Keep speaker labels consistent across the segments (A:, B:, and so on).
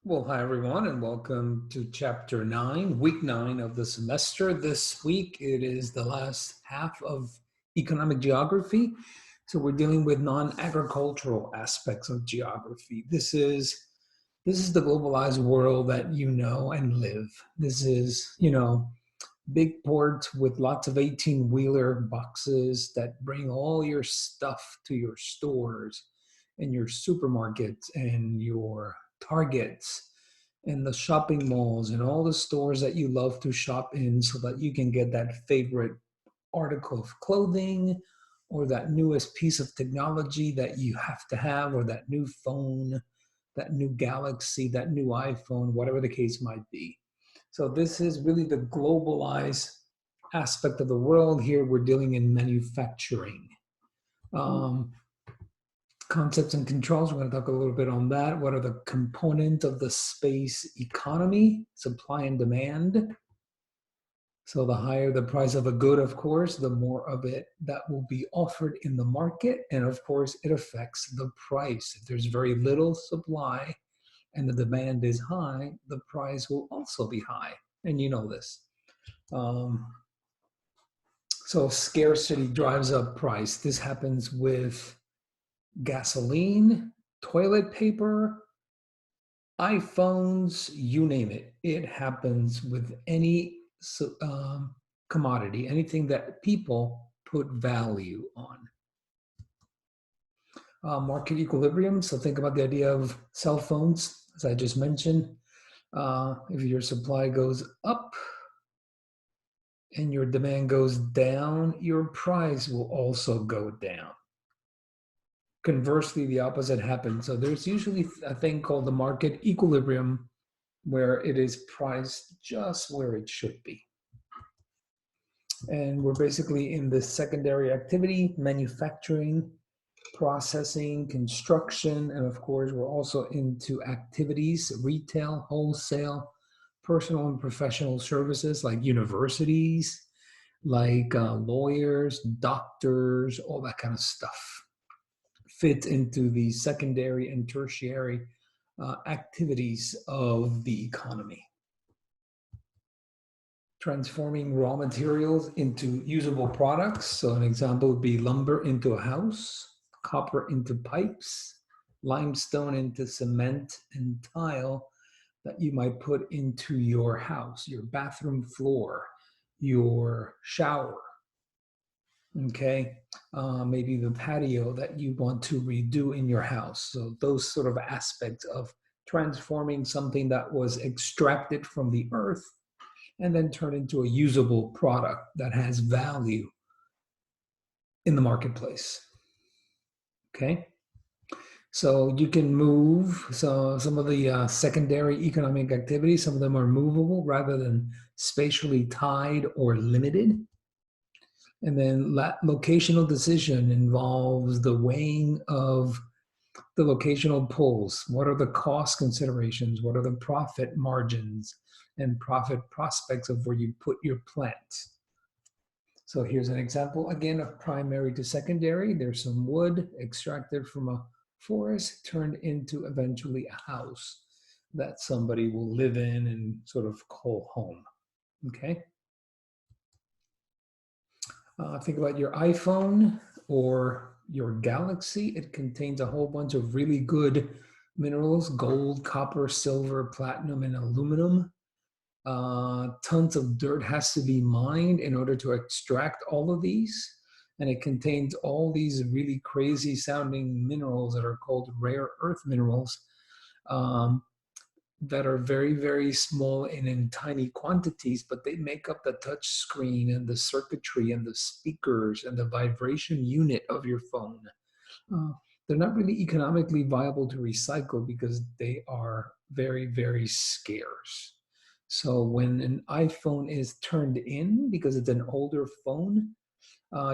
A: Well, hi everyone, and welcome to chapter 9, week 9 of the semester. This week it is the last half of economic geography. So we're dealing with non-agricultural aspects of geography. This is the globalized world that you know and live. This is, big ports with lots of 18-wheeler boxes that bring all your stuff to your stores and your supermarkets and your Targets and the shopping malls and all the stores that you love to shop in so that you can get that favorite article of clothing or that newest piece of technology that you have to have, or that new phone, that new Galaxy, that new iPhone, whatever the case might be. So this is really the globalized aspect of the world. Here we're dealing in manufacturing. Um, Concepts and controls, we're going to talk a little bit on that. What are the components of the space economy? Supply and demand. So the higher the price of a good, of course, the more of it that will be offered in the market. And of course, it affects the price. If there's very little supply and the demand is high, the price will also be high. And you know this. So scarcity drives up price. This happens with gasoline, toilet paper, iPhones, you name it. It happens with any commodity, anything that people put value on. Market equilibrium. So think about the idea of cell phones, as I just mentioned. If your supply goes up and your demand goes down, your price will also go down. Conversely, the opposite happens. So there's usually a thing called the market equilibrium, where it is priced just where it should be. And we're basically in the secondary activity: manufacturing, processing, construction, and of course, we're also into activities: retail, wholesale, personal and professional services like universities, like lawyers, doctors, all that kind of stuff fit into the secondary and tertiary activities of the economy. Transforming raw materials into usable products. So an example would be lumber into a house, copper into pipes, limestone into cement, and tile that you might put into your house, your bathroom floor, your shower, okay? Maybe the patio that you want to redo in your house. So those sort of aspects of transforming something that was extracted from the earth and then turn into a usable product that has value in the marketplace. Okay? So you can move. So some of the secondary economic activities, some of them are movable rather than spatially tied or limited. And then locational decision involves the weighing of the locational pulls. What are the cost considerations? What are the profit margins and profit prospects of where you put your plant? So here's an example, again, of primary to secondary. There's some wood extracted from a forest, turned into eventually a house that somebody will live in and sort of call home, okay? Think about your iPhone or your Galaxy. It contains a whole bunch of really good minerals: gold, copper, silver, platinum, and aluminum. Tons of dirt has to be mined in order to extract all of these. And it contains all these really crazy sounding minerals that are called rare earth minerals, that are very, very small and in tiny quantities, but they make up the touch screen and the circuitry and the speakers and the vibration unit of your phone. They're not really economically viable to recycle because they are very, very scarce. So when an iPhone is turned in because it's an older phone,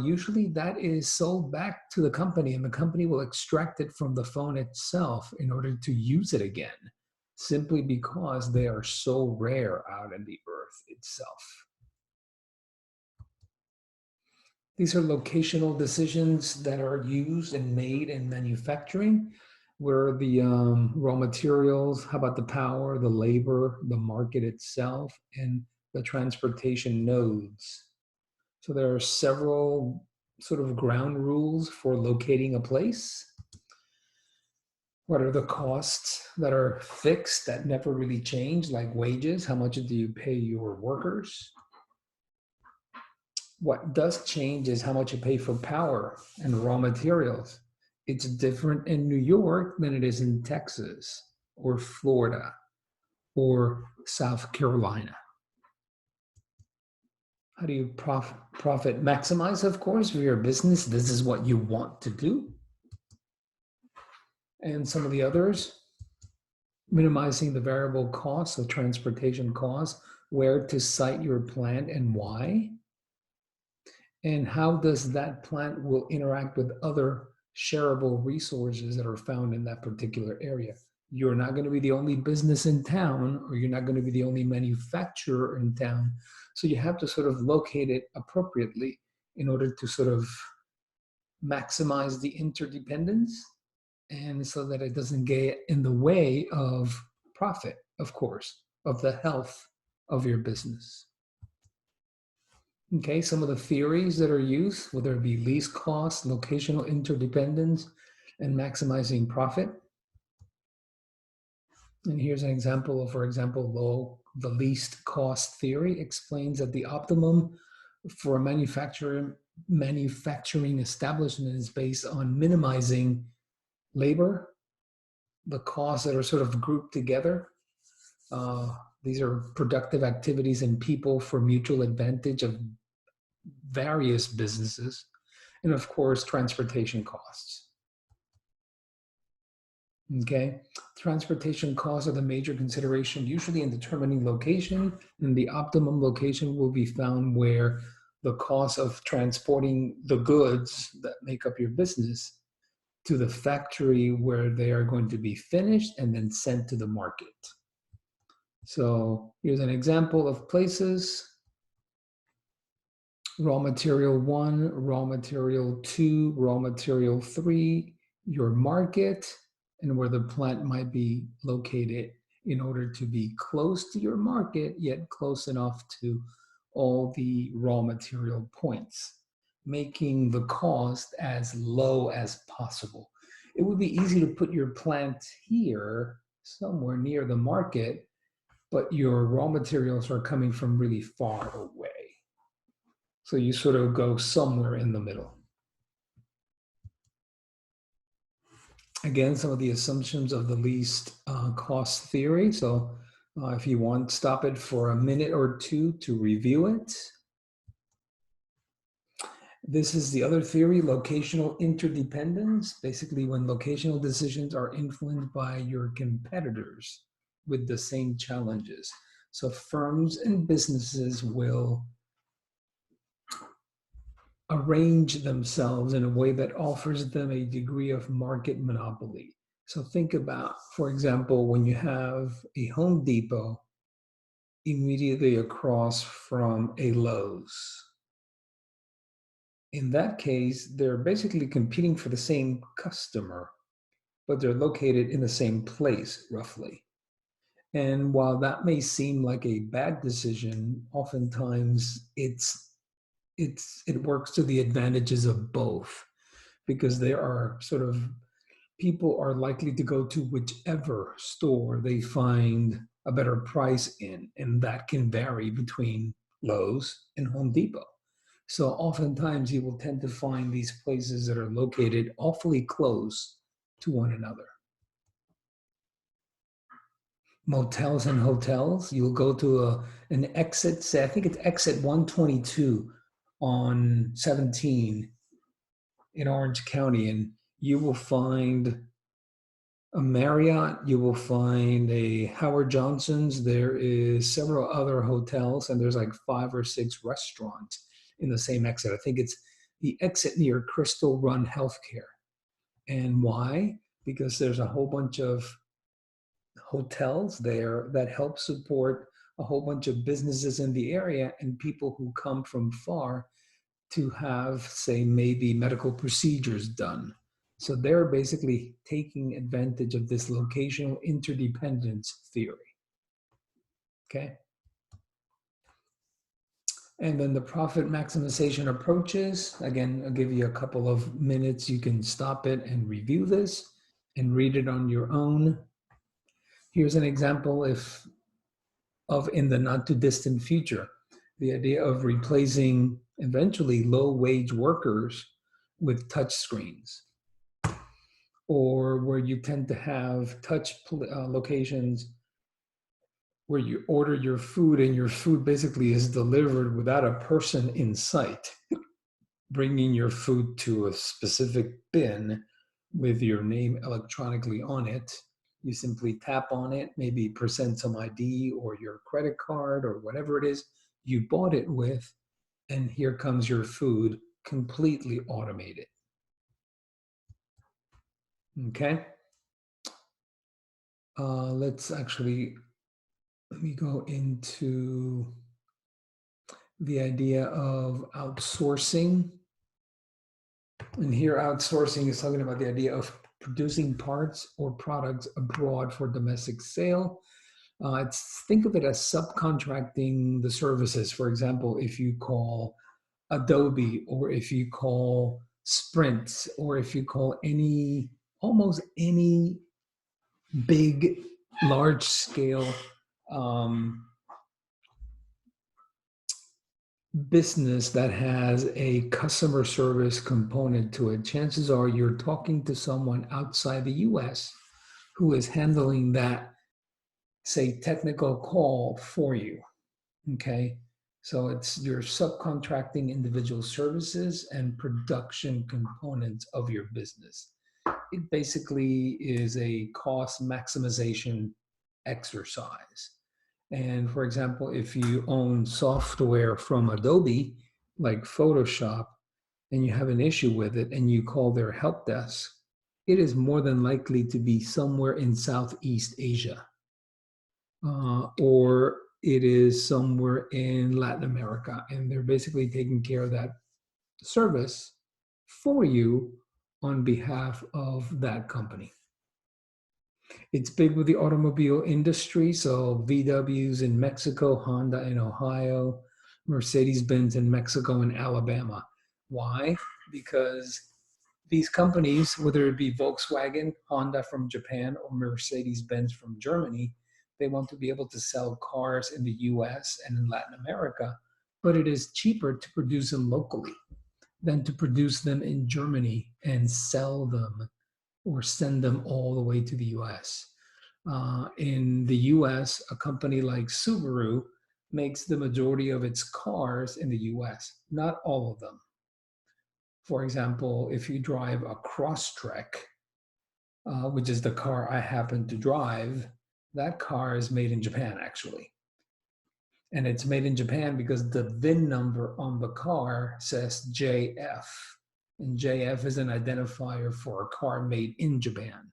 A: usually that is sold back to the company, and the company will extract it from the phone itself in order to use it again, simply because they are so rare out in the earth itself. These are locational decisions that are used and made in manufacturing. What are the raw materials? How about the power, the labor, the market itself, and the transportation nodes? So there are several sort of ground rules for locating a place. What are the costs that are fixed that never really change, like wages? How much do you pay your workers? What does change is how much you pay for power and raw materials. It's different in New York than it is in Texas or Florida or South Carolina. How do you profit maximize? Of course, for your business, this is what you want to do. And some of the others, minimizing the variable costs of transportation costs, where to site your plant and why, and how does that plant will interact with other shareable resources that are found in that particular area. You're not going to be the only business in town, or you're not going to be the only manufacturer in town. So you have to sort of locate it appropriately in order to sort of maximize the interdependence, and so that it doesn't get in the way of profit, of course, of the health of your business. Okay, some of the theories that are used, whether it be least cost, locational interdependence, and maximizing profit. And here's an example of, for example, the least cost theory explains that the optimum for a manufacturing establishment is based on minimizing labor, the costs that are sort of grouped together. These are productive activities and people for mutual advantage of various businesses, and of course, transportation costs. Okay, transportation costs are the major consideration usually in determining location, and the optimum location will be found where the cost of transporting the goods that make up your business to the factory where they are going to be finished and then sent to the market. So here's an example of places: raw material 1, raw material 2, raw material 3, your market, and where the plant might be located in order to be close to your market, yet close enough to all the raw material points, making the cost as low as possible. It would be easy to put your plant here, somewhere near the market, but your raw materials are coming from really far away. So you sort of go somewhere in the middle. Again, some of the assumptions of the least cost theory. So if you want, stop it for a minute or two to review it. This is the other theory, locational interdependence. Basically, when locational decisions are influenced by your competitors with the same challenges. So firms and businesses will arrange themselves in a way that offers them a degree of market monopoly. So think about, for example, when you have a Home Depot immediately across from a Lowe's. In that case, they're basically competing for the same customer, but they're located in the same place, roughly. And while that may seem like a bad decision, oftentimes it works to the advantages of both, because there are sort of, people are likely to go to whichever store they find a better price in, and that can vary between Lowe's and Home Depot. So oftentimes you will tend to find these places that are located awfully close to one another. Motels and hotels, you'll go to an exit, say, I think it's exit 122 on 17 in Orange County, and you will find a Marriott, you will find a Howard Johnson's, there is several other hotels, and there's like 5 or 6 restaurants in the same exit. I think it's the exit near Crystal Run Healthcare. And why? Because there's a whole bunch of hotels there that help support a whole bunch of businesses in the area and people who come from far to have, say, maybe medical procedures done. So they're basically taking advantage of this locational interdependence theory. Okay. And then the profit maximization approaches. Again, I'll give you a couple of minutes. You can stop it and review this and read it on your own. Here's an example of in the not too distant future, the idea of replacing eventually low-wage workers with touch screens, or where you tend to have touch locations where you order your food and your food basically is delivered without a person in sight, bringing your food to a specific bin with your name electronically on it. You simply tap on it, maybe present some ID or your credit card or whatever it is you bought it with, and here comes your food completely automated. Okay. Let me go into the idea of outsourcing. And here outsourcing is talking about the idea of producing parts or products abroad for domestic sale. Think of it as subcontracting the services. For example, if you call Adobe, or if you call Sprint, or if you call almost any big, large scale business that has a customer service component to it, chances are you're talking to someone outside the US who is handling that, say, technical call for you. Okay. So you're subcontracting individual services and production components of your business. It basically is a cost maximization exercise. And for example, if you own software from Adobe, like Photoshop, and you have an issue with it and you call their help desk, it is more than likely to be somewhere in Southeast Asia, or it is somewhere in Latin America, and they're basically taking care of that service for you on behalf of that company. It's big with the automobile industry, so VWs in Mexico, Honda in Ohio, Mercedes-Benz in Mexico and Alabama. Why? Because these companies, whether it be Volkswagen, Honda from Japan, or Mercedes-Benz from Germany, they want to be able to sell cars in the US and in Latin America, but it is cheaper to produce them locally than to produce them in Germany and sell them or send them all the way to the US. In the US, a company like Subaru makes the majority of its cars in the US, not all of them. For example, if you drive a Crosstrek, which is the car I happen to drive, that car is made in Japan, actually. And it's made in Japan because the VIN number on the car says JF. And JF is an identifier for a car made in Japan.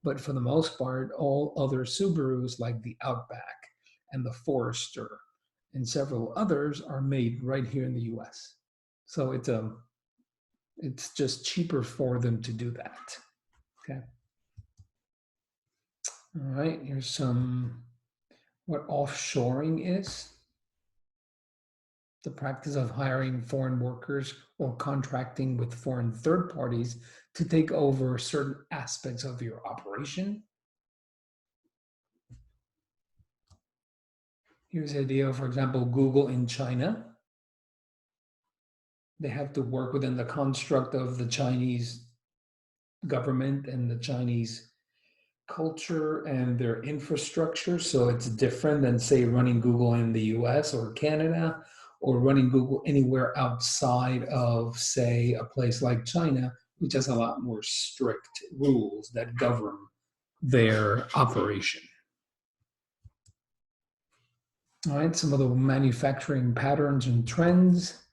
A: But for the most part, all other Subarus like the Outback and the Forester and several others are made right here in the US. So it's just cheaper for them to do that. Okay. All right, here's what offshoring is. The practice of hiring foreign workers or contracting with foreign third parties to take over certain aspects of your operation. Here's the idea, for example, Google in China. They have to work within the construct of the Chinese government and the Chinese culture and their infrastructure. So it's different than, say, running Google in the US or Canada, or running Google anywhere outside of, say, a place like China, which has a lot more strict rules that govern their operation. All right, some of the manufacturing patterns and trends.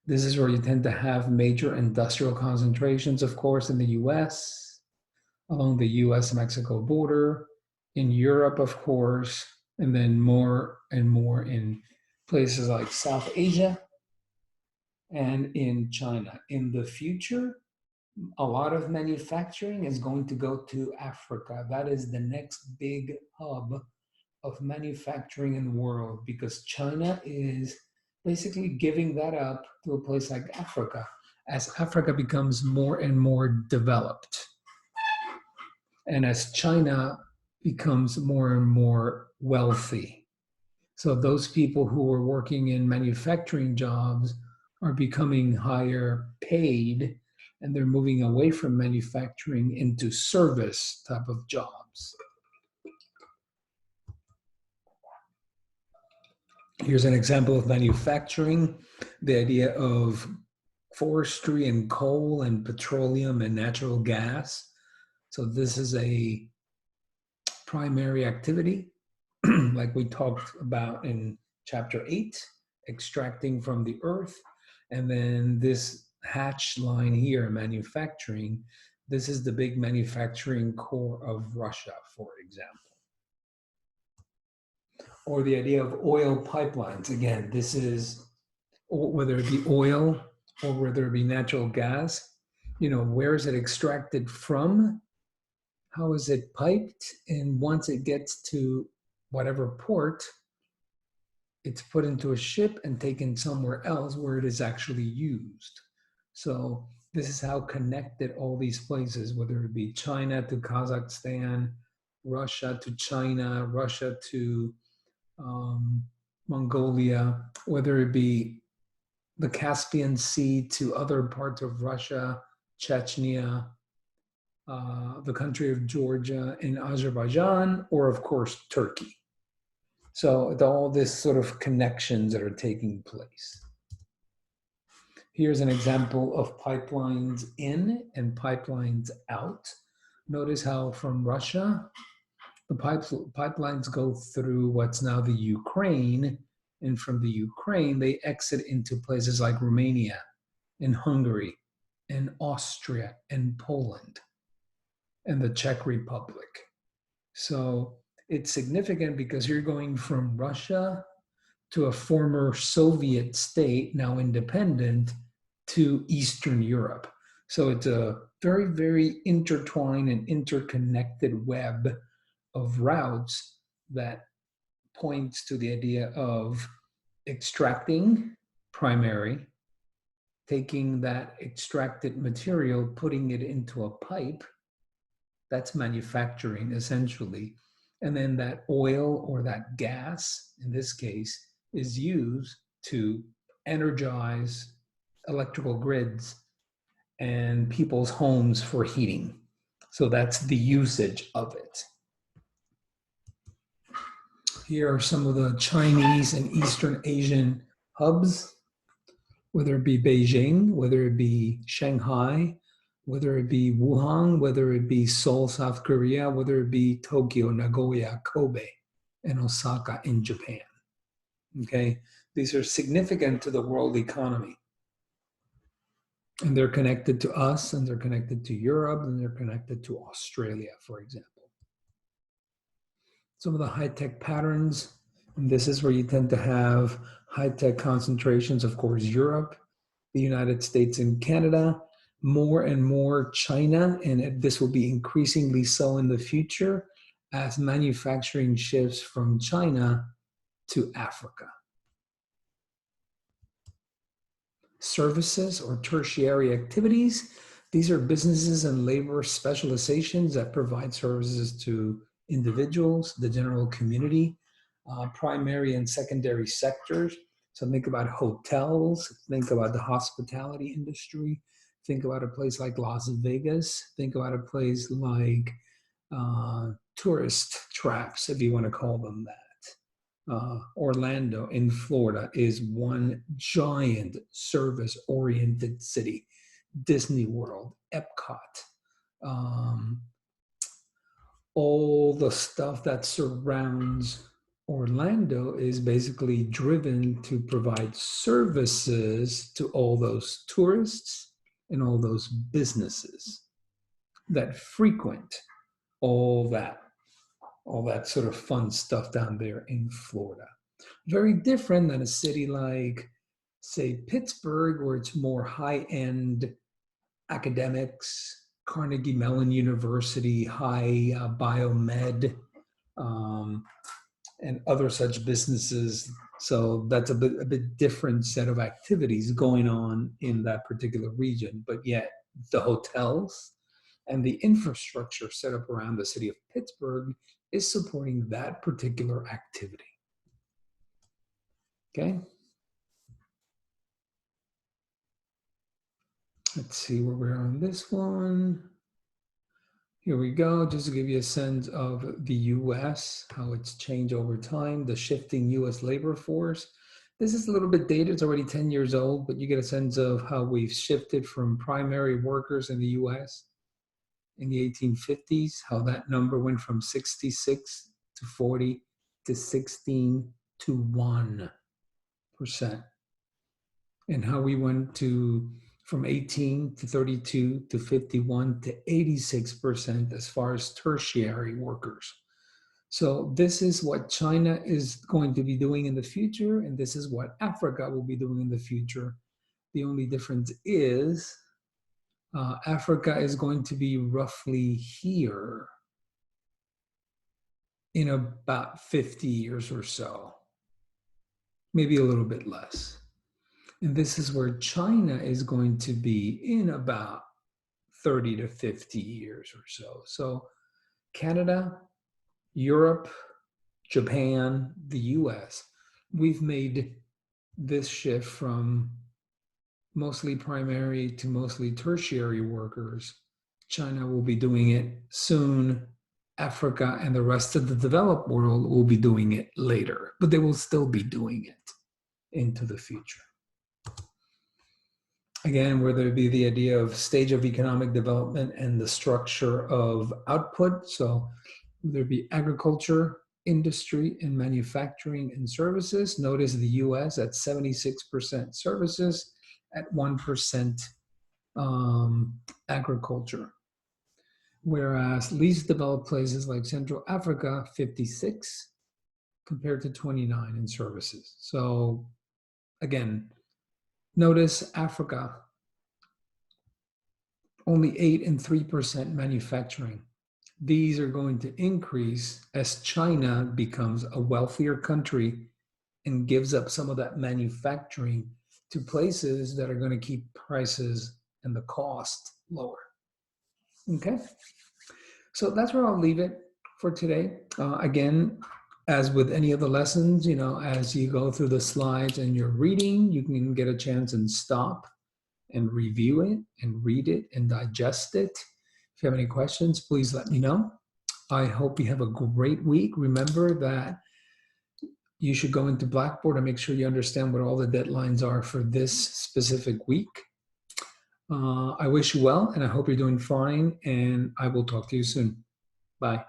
A: This is where you tend to have major industrial concentrations, of course, in the US, along the US-Mexico border, in Europe, of course, and then more and more in places like South Asia and in China. In the future, A lot of manufacturing is going to go to Africa. That is the next big hub of manufacturing in the world, because China is basically giving that up to a place like Africa as Africa becomes more and more developed. And as China becomes more and more wealthy. So those people who are working in manufacturing jobs are becoming higher paid, and they're moving away from manufacturing into service type of jobs. Here's an example of manufacturing, the idea of forestry and coal and petroleum and natural gas. So this is a primary activity, like we talked about in chapter 8, extracting from the earth. And then this hatch line here, manufacturing, this is the big manufacturing core of Russia, for example. Or the idea of oil pipelines. Again, this is whether it be oil or whether it be natural gas, where is it extracted from? How is it piped? And once it gets to whatever port, it's put into a ship and taken somewhere else where it is actually used. So this is how connected all these places, whether it be China to Kazakhstan, Russia to China, Russia to Mongolia, whether it be the Caspian Sea to other parts of Russia, Chechnya, the country of Georgia and Azerbaijan, or of course, Turkey. So all this sort of connections that are taking place. Here's an example of pipelines in and pipelines out. Notice how from Russia, the pipelines go through what's now the Ukraine, and from the Ukraine, they exit into places like Romania and Hungary and Austria and Poland and the Czech Republic. So it's significant because you're going from Russia to a former Soviet state, now independent, to Eastern Europe. So it's a very, very intertwined and interconnected web of routes that points to the idea of extracting primary, taking that extracted material, putting it into a pipe. That's manufacturing essentially. And then that oil or that gas, in this case, is used to energize electrical grids and people's homes for heating. So that's the usage of it. Here are some of the Chinese and Eastern Asian hubs, whether it be Beijing, whether it be Shanghai, whether it be Wuhan, whether it be Seoul, South Korea, whether it be Tokyo, Nagoya, Kobe, and Osaka in Japan. Okay, these are significant to the world economy. And they're connected to us, and they're connected to Europe, and they're connected to Australia, for example. Some of the high-tech patterns, and this is where you tend to have high-tech concentrations, of course, Europe, the United States and Canada, more and more China, and this will be increasingly so in the future as manufacturing shifts from China to Africa. Services or tertiary activities. These are businesses and labor specializations that provide services to individuals, the general community, primary and secondary sectors. So think about hotels, think about the hospitality industry, think about a place like Las Vegas, think about a place like tourist traps, if you want to call them that. Orlando in Florida is one giant service-oriented city. Disney World, Epcot, all the stuff that surrounds Orlando is basically driven to provide services to all those tourists and all those businesses that frequent all that sort of fun stuff down there in Florida. Very different than a city like, say, Pittsburgh, where it's more high-end academics, Carnegie Mellon University, high biomed, and other such businesses. So that's a bit different set of activities going on in that particular region. But yet the hotels and the infrastructure set up around the city of Pittsburgh is supporting that particular activity. Okay. Let's see where we're on this one. Here we go, just to give you a sense of the US, how it's changed over time, the shifting US labor force. This is a little bit dated, it's already 10 years old, but you get a sense of how we've shifted from primary workers in the US in the 1850s, how that number went from 66 to 40 to 16 to 1%. And how we went from 18 to 32 to 51 to 86% as far as tertiary workers. So this is what China is going to be doing in the future, and this is what Africa will be doing in the future. The only difference is Africa is going to be roughly here in about 50 years or so, maybe a little bit less. And this is where China is going to be in about 30 to 50 years or so. So Canada, Europe, Japan, the US, we've made this shift from mostly primary to mostly tertiary workers. China will be doing it soon. Africa and the rest of the developed world will be doing it later, but they will still be doing it into the future. Again, where there be the idea of stage of economic development and the structure of output. So there be agriculture, industry, and manufacturing and services. Notice the US at 76% services, at 1% agriculture. Whereas least developed places like Central Africa, 56 compared to 29 in services. So again, notice Africa, only 8 and 3% manufacturing. These are going to increase as China becomes a wealthier country and gives up some of that manufacturing to places that are going to keep prices and the cost lower. Okay, so that's where I'll leave it for today. Again, as with any of the lessons, you know, as you go through the slides and you're reading, you can get a chance and stop and review it and read it and digest it. If you have any questions, please let me know. I hope you have a great week. Remember that you should go into Blackboard and make sure you understand what all the deadlines are for this specific week. I wish you well, and I hope you're doing fine, and I will talk to you soon. Bye.